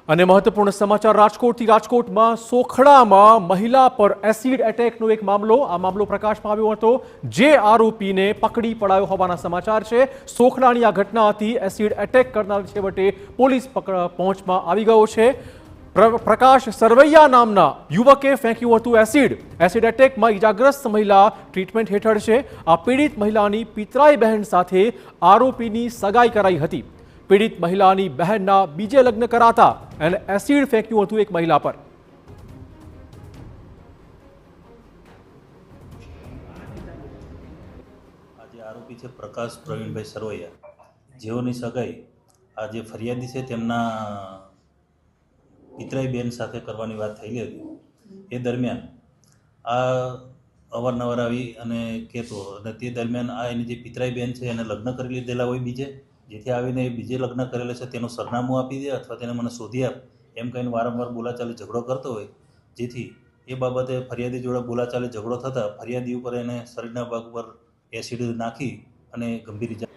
અને મહત્વપૂર્ણ સમાચાર રાજકોટમાં સોખડામાં મહિલા પર એસિડ એટેકનો એક મામલો પ્રકાશમાં આવ્યો હતો, જે આરોપીને પકડી પડાયો હોવાના સમાચાર છે। સોખડાની આ ઘટના હતી। એસિડ એટેક કરનાર છેવટે પોલીસ પહોંચમાં આવી ગયો છે। પ્રકાશ સરવૈયા નામના યુવકે ફેંક્યું હતું એસિડ એટેકમાં ઇજાગ્રસ્ત મહિલા ટ્રીટમેન્ટ હેઠળ છે। આ પીડિત મહિલાની પિતરાઈ બહેન સાથે આરોપીની સગાઈ કરાઈ હતી। पीड़ित महिलानी बहनना बीजे लग्न कराता एने एसिड फेंक्યું હતું एक महिला पर। आज आरोपी है प्रकाश प्रवीण भाई सरवैया, जेओनी सगाई आज फरियादी है तेमना पितराई बेन साथे करवानी बात थयेली हती। ए दरमियान आ अवारनवार आवी अने कहेतो अने ते दरमियान आ एनी जे पितराई बेन छे एने लग्न करी लीधेला होय बीजे, जेथी आवीने बीजे लग्न करेला छे तेनुं सरनामું आपी दे अथवा तेने मने शोधी आप एम कहीने वारंवार बोलाचाली झगड़ो करतो होय, जेथी ए बाबते फरियादी जोड़े बोलाचाली झगड़ो थता फरियादी उपर एने शरीરના ભાગ પર एसिड नाखी अने गंभीर इजा